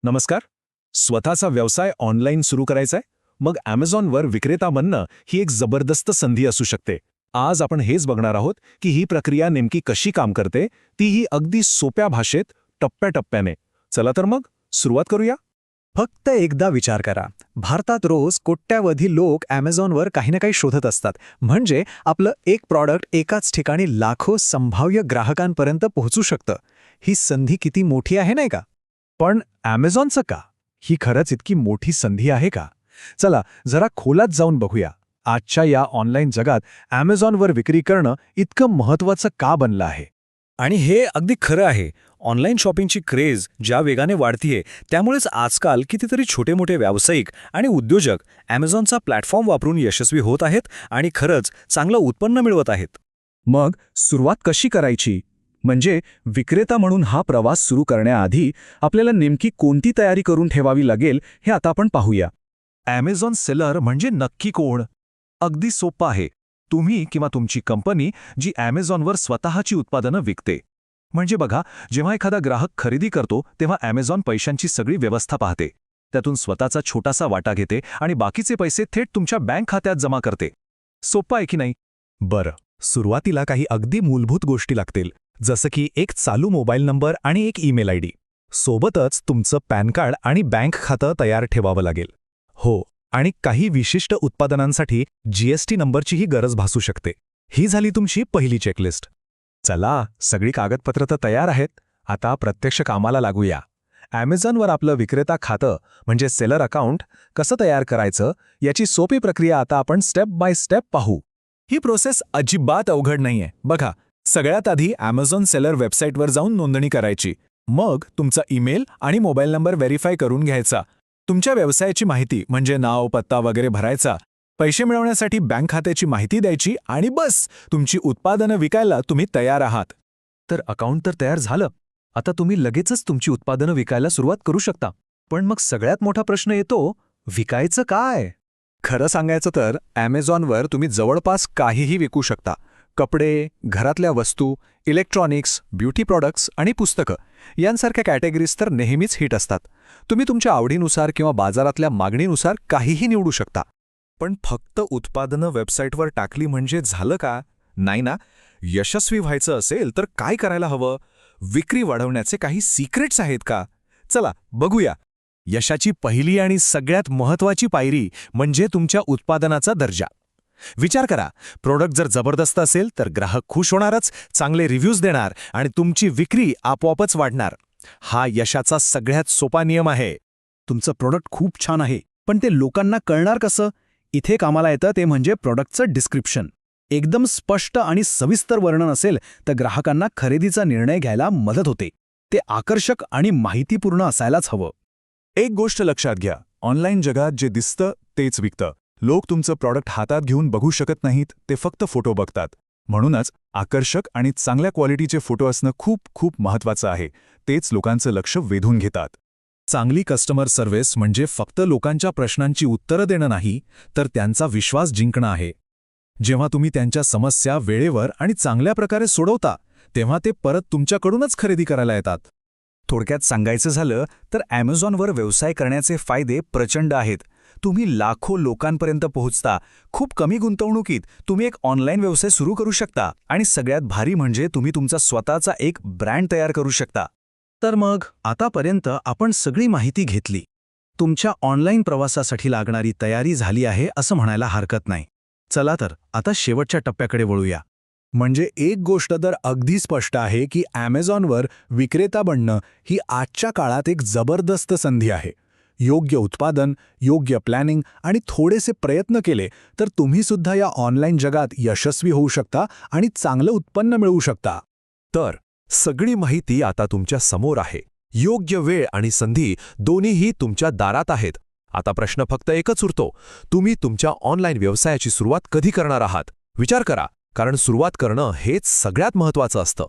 नमस्कार. स्वतःचा व्यवसाय ऑनलाईन सुरू करायचा आहे? मग Amazonवर विक्रेता बनणं ही एक जबरदस्त संधी असू शकते. आज आपण हेच बघणार आहोत की ही प्रक्रिया नेमकी कशी काम करते, तीही अगदी सोप्या भाषेत, टप्प्याटप्प्याने. चला तर मग सुरुवात करूया. फक्त एकदा विचार करा. भारतात रोज कोट्यावधी लोक Amazonवर काही ना काही शोधत असतात. म्हणजे आपलं एक प्रॉडक्ट एकाच ठिकाणी लाखो संभाव्य ग्राहकांपर्यंत पोहोचू शकतं. ही संधी किती मोठी आहे नाही का? पण Amazonचं का? ही खरंच इतकी मोठी संधी आहे का? चला जरा खोलात जाऊन बघूया. आजच्या या ऑनलाईन जगात Amazonवर विक्री करणं इतकं महत्त्वाचं का बनलं आहे? आणि हे अगदी खरं आहे. ऑनलाईन शॉपिंगची क्रेज ज्या वेगाने वाढतीये त्यामुळेच आजकाल कितीतरी छोटे मोठे व्यावसायिक आणि उद्योजक Amazonचा प्लॅटफॉर्म वापरून यशस्वी होत आहेत आणि खरंच चांगलं उत्पन्न मिळवत आहेत. मग सुरुवात कशी करायची? म्हणजे विक्रेता म्हणून हा प्रवास सुरू करण्याआधी आपल्याला नेमकी कोणती तयारी करून ठेवावी लागेल हे आता आपण पाहूया. Amazon सेलर म्हणजे नक्की कोण? अगदी सोपं आहे. तुम्ही किंवा तुमची कंपनी जी Amazonवर स्वतःची उत्पादनं विकते. म्हणजे बघा, जेव्हा एखादा ग्राहक खरेदी करतो तेव्हा Amazon पैशांची सगळी व्यवस्था पाहते. त्यातून स्वतःचा छोटासा वाटा घेते आणि बाकीचे पैसे थेट तुमच्या बँक खात्यात जमा करते. सोपं आहे की नाही? बरं, सुरुवातीला काही अगदी मूलभूत गोष्टी लागतील, जसं की एक चालू मोबाईल नंबर आणि एक ईमेल आयडी. सोबतच तुमचं पॅन कार्ड आणि बँक खातं तयार ठेवावं लागेल. हो, आणि काही विशिष्ट उत्पादनांसाठी GST नंबरचीही गरज भासू शकते. ही झाली तुमची पहिली चेकलिस्ट. चला, सगळी कागदपत्रं तर तयार आहेत. आता प्रत्यक्ष कामाला लागूया. Amazonवर आपलं विक्रेता खातं म्हणजे सेलर अकाउंट कसं तयार करायचं याची सोपी प्रक्रिया आता आपण स्टेप बाय स्टेप पाहू. ही प्रोसेस अजिबात अवघड नाहीये. बघा, सगळ्यात आधी Amazon सेलर वेबसाईटवर जाऊन नोंदणी करायची. मग तुमचा ईमेल आणि मोबाईल नंबर व्हेरीफाय करून घ्यायचा. तुमच्या व्यवसायाची माहिती म्हणजे नाव, पत्ता वगैरे भरायचा. पैसे मिळवण्यासाठी बँक खात्याची माहिती द्यायची आणि बस, तुमची उत्पादनं विकायला तुम्ही तयार आहात. तर अकाउंट तर तयार झालं. आता तुम्ही लगेचच तुमची उत्पादनं विकायला सुरुवात करू शकता. पण मग सगळ्यात मोठा प्रश्न येतो, विकायचं काय? खरं सांगायचं तर Amazonवर तुम्ही जवळपास काहीही विकू शकता. कपडे, घरातल्या वस्तू, इलेक्ट्रॉनिक्स, ब्युटी प्रॉडक्ट्स आणि पुस्तकं यांसारख्या कॅटेगरीज तर नेहमीच हिट असतात. तुम्ही तुमच्या आवडीनुसार किंवा बाजारातल्या मागणीनुसार काहीही निवडू शकता. पण फक्त उत्पादनं वेबसाईटवर टाकली म्हणजे झालं का? नाही ना. यशस्वी व्हायचं असेल तर काय करायला हवं? विक्री वाढवण्याचे काही सिक्रेट्स आहेत का? चला बघूया. यशाची पहिली आणि सगळ्यात महत्त्वाची पायरी म्हणजे तुमच्या उत्पादनाचा दर्जा. विचार करा, प्रोडक्ट जर जबरदस्त असेल तर ग्राहक खुश होणारच, चांगले रिव्ह्यूज देणार आणि तुमची विक्री आपोआपच वाढणार. हा यशाचा सगळ्यात सोपा नियम आहे. तुमचं प्रोडक्ट खूप छान आहे, पण ते लोकांना कळणार कसं? इथे कामाला येतं ते म्हणजे प्रोडक्टचं डिस्क्रिप्शन. एकदम स्पष्ट आणि सविस्तर वर्णन असेल तर ग्राहकांना खरेदीचा निर्णय घ्यायला मदत होते. ते आकर्षक आणि माहितीपूर्ण असायलाच हवं. एक गोष्ट लक्षात घ्या, ऑनलाईन जगात जे दिसतं तेच विकतं. लोक तुमचं प्रॉडक्ट हातात घेऊन बघू शकत नाहीत, ते फक्त फोटो बघतात. म्हणूनच आकर्षक आणि चांगल्या क्वालिटीचे फोटो असणं खूप खूप महत्त्वाचं आहे. तेच लोकांचं लक्ष वेधून घेतात. चांगली कस्टमर सर्व्हिस म्हणजे फक्त लोकांच्या प्रश्नांची उत्तरं देणं नाही, तर त्यांचा विश्वास जिंकणं आहे. जेव्हा तुम्ही त्यांच्या समस्या वेळेवर आणि चांगल्या प्रकारे सोडवता, तेव्हा ते परत तुमच्याकडूनच खरेदी करायला येतात. थोडक्यात सांगायचं झालं तर Amazonवर व्यवसाय करण्याचे फायदे प्रचंड आहेत. तुम्ही लाखो लोकांपर्यंत पोहोचता. खूप कमी गुंतवणुकीत तुम्ही एक ऑनलाईन व्यवसाय सुरू करू शकता आणि सगळ्यात भारी म्हणजे तुम्ही तुमचा स्वतःचा एक ब्रँड तयार करू शकता. तर मग आतापर्यंत आपण सगळी माहिती घेतली. तुमच्या ऑनलाईन प्रवासासाठी लागणारी तयारी झाली आहे असं म्हणायला हरकत नाही. चला तर आता शेवटच्या टप्प्याकडे वळूया. म्हणजे एक गोष्ट तर अगदी स्पष्ट आहे की Amazonवर विक्रेता बनणं ही आजच्या काळात एक जबरदस्त संधी आहे. योग्य उत्पादन, योग्य प्लॅनिंग आणि थोडेसे प्रयत्न केले तर तुम्हीसुद्धा या ऑनलाईन जगात यशस्वी होऊ शकता आणि चांगलं उत्पन्न मिळवू शकता. तर सगळी माहिती आता तुमच्या समोर आहे. योग्य वेळ आणि संधी दोन्हीही तुमच्या दारात आहेत. आता प्रश्न फक्त एकच उरतो, तुम्ही तुमच्या ऑनलाईन व्यवसायाची सुरुवात कधी करणार आहात? विचार करा, कारण सुरुवात करणं हेच सगळ्यात महत्त्वाचं असतं.